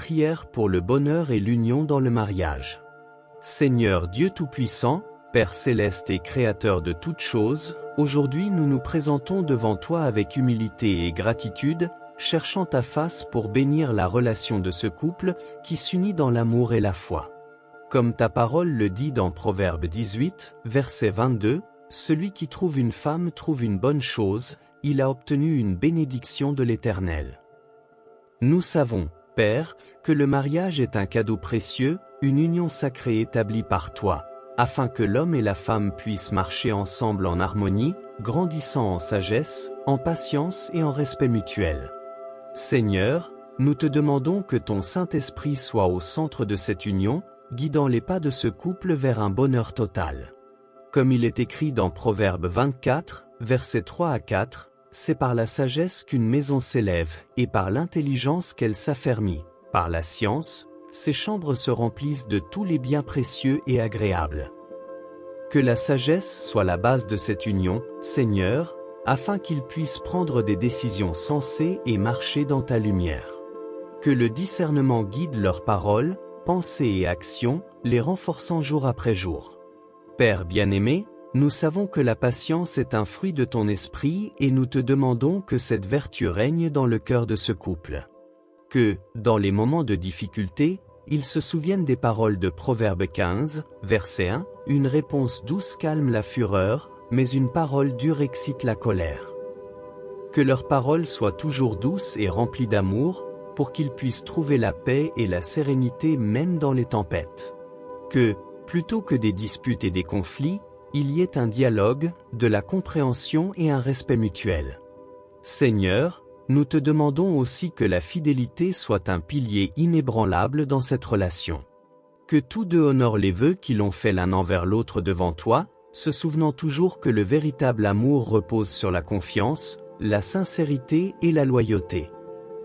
prière pour le bonheur et l'union dans le mariage. Seigneur Dieu Tout-Puissant, Père céleste et Créateur de toutes choses, aujourd'hui nous nous présentons devant toi avec humilité et gratitude, cherchant ta face pour bénir la relation de ce couple qui s'unit dans l'amour et la foi. Comme ta parole le dit dans Proverbe 18, verset 22, « Celui qui trouve une femme trouve une bonne chose, il a obtenu une bénédiction de l'Éternel. » Nous savons, Père, que le mariage est un cadeau précieux, une union sacrée établie par toi, afin que l'homme et la femme puissent marcher ensemble en harmonie, grandissant en sagesse, en patience et en respect mutuel. Seigneur, nous te demandons que ton Saint-Esprit soit au centre de cette union, guidant les pas de ce couple vers un bonheur total. Comme il est écrit dans Proverbe 24, versets 3 à 4, « C'est par la sagesse qu'une maison s'élève, et par l'intelligence qu'elle s'affermit. Par la science, ses chambres se remplissent de tous les biens précieux et agréables. » Que la sagesse soit la base de cette union, Seigneur, afin qu'ils puissent prendre des décisions sensées et marcher dans ta lumière. Que le discernement guide leurs paroles, pensées et actions, les renforçant jour après jour. Père bien-aimé, nous savons que la patience est un fruit de ton esprit et nous te demandons que cette vertu règne dans le cœur de ce couple. Que, dans les moments de difficulté, ils se souviennent des paroles de Proverbe 15, verset 1, « Une réponse douce calme la fureur, mais une parole dure excite la colère. » Que leurs paroles soient toujours douces et remplies d'amour, pour qu'ils puissent trouver la paix et la sérénité même dans les tempêtes. Que, plutôt que des disputes et des conflits, il y ait un dialogue, de la compréhension et un respect mutuel. Seigneur, nous te demandons aussi que la fidélité soit un pilier inébranlable dans cette relation. Que tous deux honorent les vœux qu'ils ont faits l'un envers l'autre devant toi, se souvenant toujours que le véritable amour repose sur la confiance, la sincérité et la loyauté.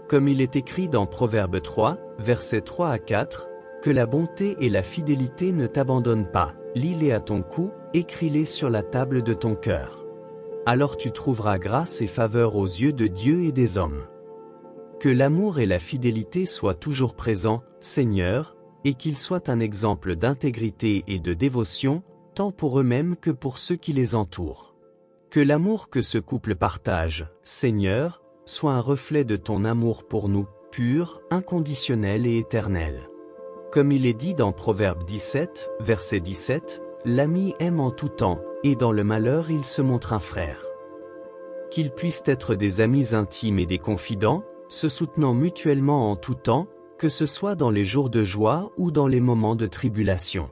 Comme il est écrit dans Proverbe 3, versets 3 à 4, « Que la bonté et la fidélité ne t'abandonnent pas, lis-les à ton cou, écris-les sur la table de ton cœur. Alors tu trouveras grâce et faveur aux yeux de Dieu et des hommes. » Que l'amour et la fidélité soient toujours présents, Seigneur, et qu'ils soient un exemple d'intégrité et de dévotion, tant pour eux-mêmes que pour ceux qui les entourent. Que l'amour que ce couple partage, Seigneur, soit un reflet de ton amour pour nous, pur, inconditionnel et éternel. Comme il est dit dans Proverbe 17, verset 17, « L'ami aime en tout temps, et dans le malheur il se montre un frère. » Qu'ils puissent être des amis intimes et des confidents, se soutenant mutuellement en tout temps, que ce soit dans les jours de joie ou dans les moments de tribulation.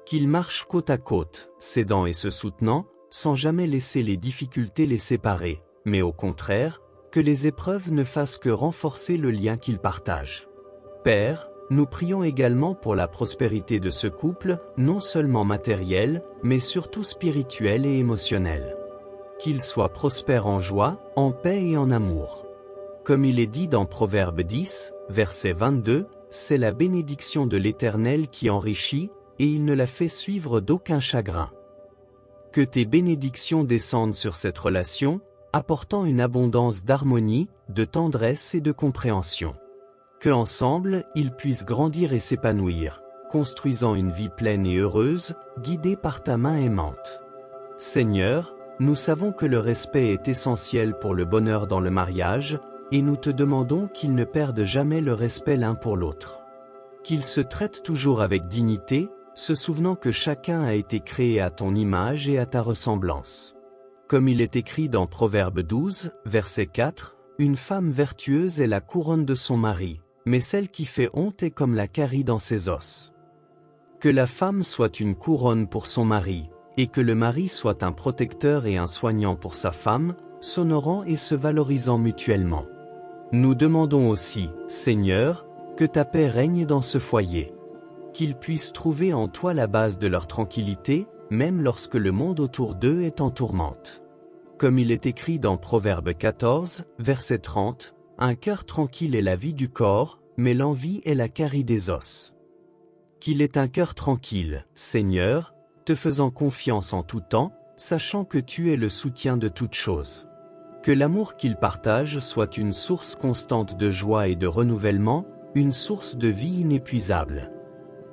Qu'ils marchent côte à côte, s'aidant et se soutenant, sans jamais laisser les difficultés les séparer, mais au contraire, que les épreuves ne fassent que renforcer le lien qu'ils partagent. Père, nous prions également pour la prospérité de ce couple, non seulement matérielle, mais surtout spirituelle et émotionnelle. Qu'il soit prospère en joie, en paix et en amour. Comme il est dit dans Proverbe 10, verset 22, « C'est la bénédiction de l'Éternel qui enrichit, et il ne la fait suivre d'aucun chagrin. » Que tes bénédictions descendent sur cette relation, apportant une abondance d'harmonie, de tendresse et de compréhension. Que ensemble, ils puissent grandir et s'épanouir, construisant une vie pleine et heureuse, guidée par ta main aimante. Seigneur, nous savons que le respect est essentiel pour le bonheur dans le mariage, et nous te demandons qu'ils ne perdent jamais le respect l'un pour l'autre. Qu'ils se traitent toujours avec dignité, se souvenant que chacun a été créé à ton image et à ta ressemblance. Comme il est écrit dans Proverbe 12, verset 4, « Une femme vertueuse est la couronne de son mari, mais celle qui fait honte est comme la carie dans ses os. » Que la femme soit une couronne pour son mari, et que le mari soit un protecteur et un soignant pour sa femme, s'honorant et se valorisant mutuellement. Nous demandons aussi, Seigneur, que ta paix règne dans ce foyer. Qu'ils puissent trouver en toi la base de leur tranquillité, même lorsque le monde autour d'eux est en tourmente. Comme il est écrit dans Proverbe 14, verset 30, « Un cœur tranquille est la vie du corps, mais l'envie est la carie des os. » Qu'il ait un cœur tranquille, Seigneur, te faisant confiance en tout temps, sachant que tu es le soutien de toutes choses. Que l'amour qu'ils partagent soit une source constante de joie et de renouvellement, une source de vie inépuisable.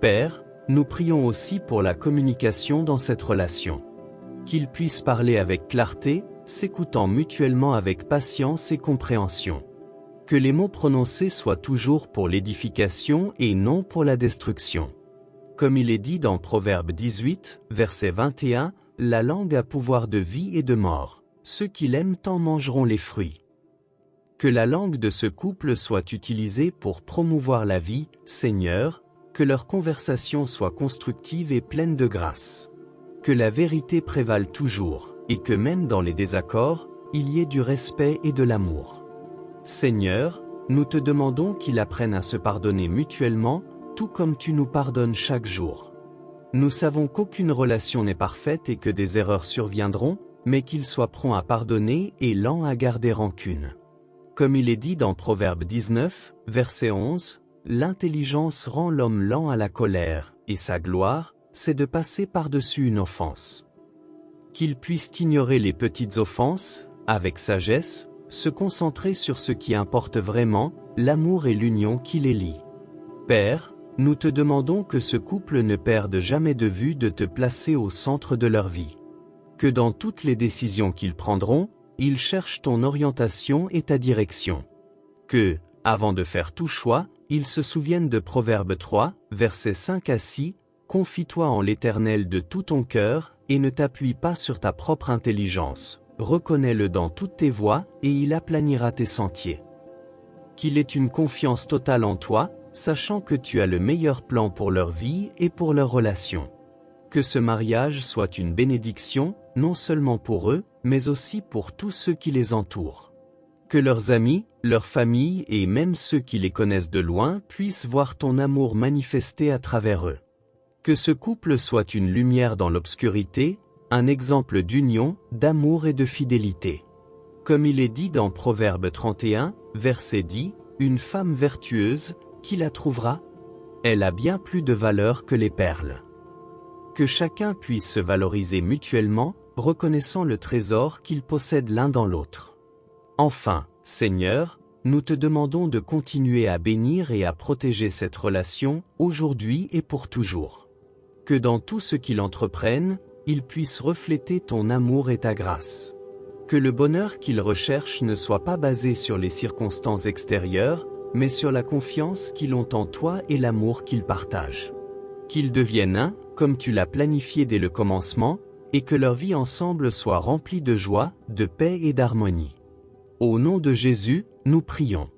Père, nous prions aussi pour la communication dans cette relation. Qu'ils puissent parler avec clarté, s'écoutant mutuellement avec patience et compréhension. Que les mots prononcés soient toujours pour l'édification et non pour la destruction. Comme il est dit dans Proverbe 18, verset 21, « La langue a pouvoir de vie et de mort. Ceux qui l'aiment en mangeront les fruits. » Que la langue de ce couple soit utilisée pour promouvoir la vie, Seigneur, que leur conversation soit constructive et pleine de grâce. Que la vérité prévale toujours, et que même dans les désaccords, il y ait du respect et de l'amour. Seigneur, nous te demandons qu'ils apprennent à se pardonner mutuellement, tout comme tu nous pardonnes chaque jour. Nous savons qu'aucune relation n'est parfaite et que des erreurs surviendront, mais qu'ils soient prompts à pardonner et lents à garder rancune. Comme il est dit dans Proverbe 19, verset 11, « L'intelligence rend l'homme lent à la colère, et sa gloire, c'est de passer par-dessus une offense. » Qu'ils puissent ignorer les petites offenses, avec sagesse, se concentrer sur ce qui importe vraiment, l'amour et l'union qui les lie. Père, nous te demandons que ce couple ne perde jamais de vue de te placer au centre de leur vie. Que dans toutes les décisions qu'ils prendront, ils cherchent ton orientation et ta direction. Que, avant de faire tout choix, ils se souviennent de Proverbe 3, versets 5 à 6, « Confie-toi en l'Éternel de tout ton cœur, et ne t'appuie pas sur ta propre intelligence. Reconnais-le dans toutes tes voies, et il aplanira tes sentiers. » Qu'il ait une confiance totale en toi, sachant que tu as le meilleur plan pour leur vie et pour leur relation. Que ce mariage soit une bénédiction, non seulement pour eux, mais aussi pour tous ceux qui les entourent. Que leurs amis, leurs familles et même ceux qui les connaissent de loin puissent voir ton amour manifesté à travers eux. Que ce couple soit une lumière dans l'obscurité, un exemple d'union, d'amour et de fidélité. Comme il est dit dans Proverbe 31, verset 10, « Une femme vertueuse, qui la trouvera? Elle a bien plus de valeur que les perles. » Que chacun puisse se valoriser mutuellement, reconnaissant le trésor qu'ils possèdent l'un dans l'autre. Enfin, Seigneur, nous te demandons de continuer à bénir et à protéger cette relation, aujourd'hui et pour toujours. Que dans tout ce qu'ils entreprennent, ils puissent refléter ton amour et ta grâce. Que le bonheur qu'ils recherchent ne soit pas basé sur les circonstances extérieures, mais sur la confiance qu'ils ont en toi et l'amour qu'ils partagent. Qu'ils deviennent un, comme tu l'as planifié dès le commencement, et que leur vie ensemble soit remplie de joie, de paix et d'harmonie. Au nom de Jésus, nous prions.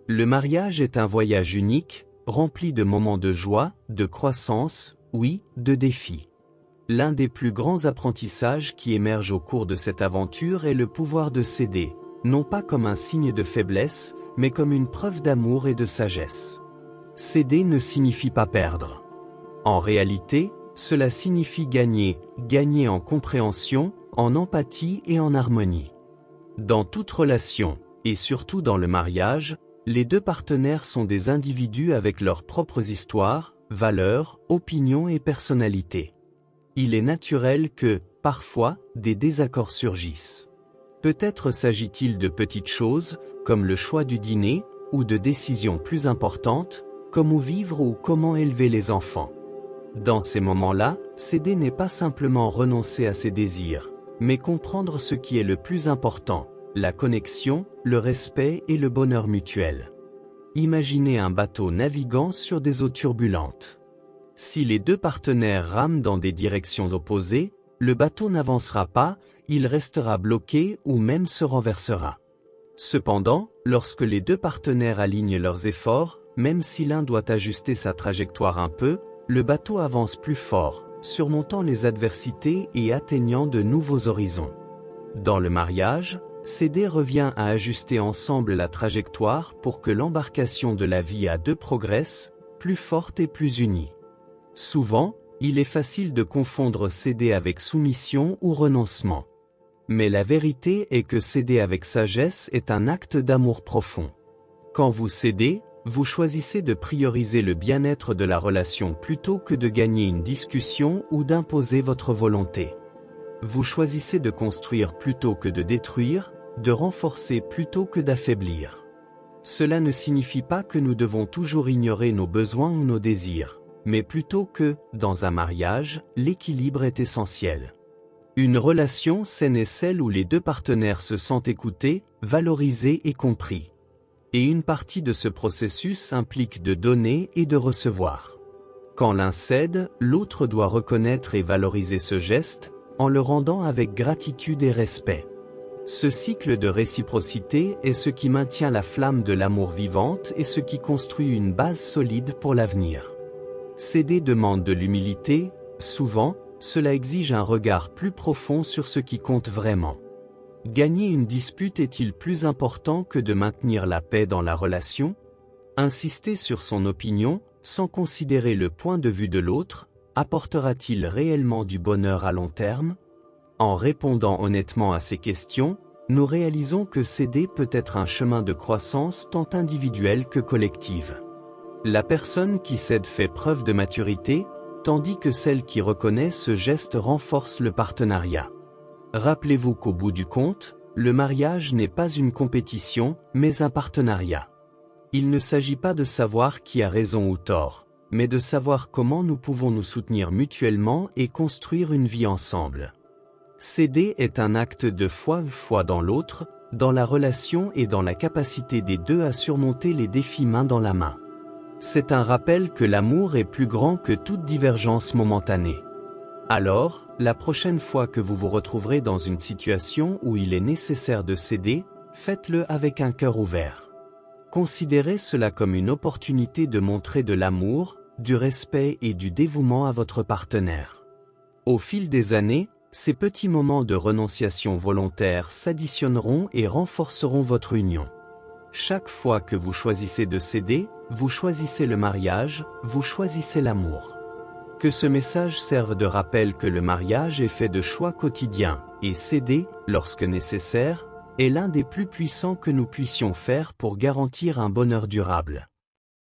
Le mariage est un voyage unique, rempli de moments de joie, de croissance, oui, de défis. L'un des plus grands apprentissages qui émergent au cours de cette aventure est le pouvoir de céder, non pas comme un signe de faiblesse, mais comme une preuve d'amour et de sagesse. Céder ne signifie pas perdre. En réalité, cela signifie gagner, gagner en compréhension, en empathie et en harmonie. Dans toute relation, et surtout dans le mariage, les deux partenaires sont des individus avec leurs propres histoires, valeurs, opinions et personnalités. Il est naturel que, parfois, des désaccords surgissent. Peut-être s'agit-il de petites choses, comme le choix du dîner, ou de décisions plus importantes, comme où vivre ou comment élever les enfants. Dans ces moments-là, céder n'est pas simplement renoncer à ses désirs, mais comprendre ce qui est le plus important, la connexion, le respect et le bonheur mutuel. Imaginez un bateau naviguant sur des eaux turbulentes. Si les deux partenaires rament dans des directions opposées, le bateau n'avancera pas, il restera bloqué ou même se renversera. Cependant, lorsque les deux partenaires alignent leurs efforts, même si l'un doit ajuster sa trajectoire un peu, le bateau avance plus fort, surmontant les adversités et atteignant de nouveaux horizons. Dans le mariage, céder revient à ajuster ensemble la trajectoire pour que l'embarcation de la vie à deux progresse, plus forte et plus unie. Souvent, il est facile de confondre céder avec soumission ou renoncement. Mais la vérité est que céder avec sagesse est un acte d'amour profond. Quand vous cédez, vous choisissez de prioriser le bien-être de la relation plutôt que de gagner une discussion ou d'imposer votre volonté. Vous choisissez de construire plutôt que de détruire, de renforcer plutôt que d'affaiblir. Cela ne signifie pas que nous devons toujours ignorer nos besoins ou nos désirs, mais plutôt que, dans un mariage, l'équilibre est essentiel. Une relation saine est celle où les deux partenaires se sentent écoutés, valorisés et compris. Et une partie de ce processus implique de donner et de recevoir. Quand l'un cède, l'autre doit reconnaître et valoriser ce geste, en le rendant avec gratitude et respect. Ce cycle de réciprocité est ce qui maintient la flamme de l'amour vivante et ce qui construit une base solide pour l'avenir. Céder demande de l'humilité, souvent, cela exige un regard plus profond sur ce qui compte vraiment. Gagner une dispute est-il plus important que de maintenir la paix dans la relation? Insister sur son opinion, sans considérer le point de vue de l'autre, apportera-t-il réellement du bonheur à long terme? En répondant honnêtement à ces questions, nous réalisons que céder peut être un chemin de croissance tant individuelle que collective. La personne qui cède fait preuve de maturité, tandis que celle qui reconnaît ce geste renforce le partenariat. Rappelez-vous qu'au bout du compte, le mariage n'est pas une compétition, mais un partenariat. Il ne s'agit pas de savoir qui a raison ou tort, mais de savoir comment nous pouvons nous soutenir mutuellement et construire une vie ensemble. Céder est un acte de foi dans l'autre, dans la relation et dans la capacité des deux à surmonter les défis main dans la main. C'est un rappel que l'amour est plus grand que toute divergence momentanée. Alors, la prochaine fois que vous vous retrouverez dans une situation où il est nécessaire de céder, faites-le avec un cœur ouvert. Considérez cela comme une opportunité de montrer de l'amour, du respect et du dévouement à votre partenaire. Au fil des années, ces petits moments de renonciation volontaire s'additionneront et renforceront votre union. Chaque fois que vous choisissez de céder, vous choisissez le mariage, vous choisissez l'amour. Que ce message serve de rappel que le mariage est fait de choix quotidiens, et céder, lorsque nécessaire, est l'un des plus puissants que nous puissions faire pour garantir un bonheur durable.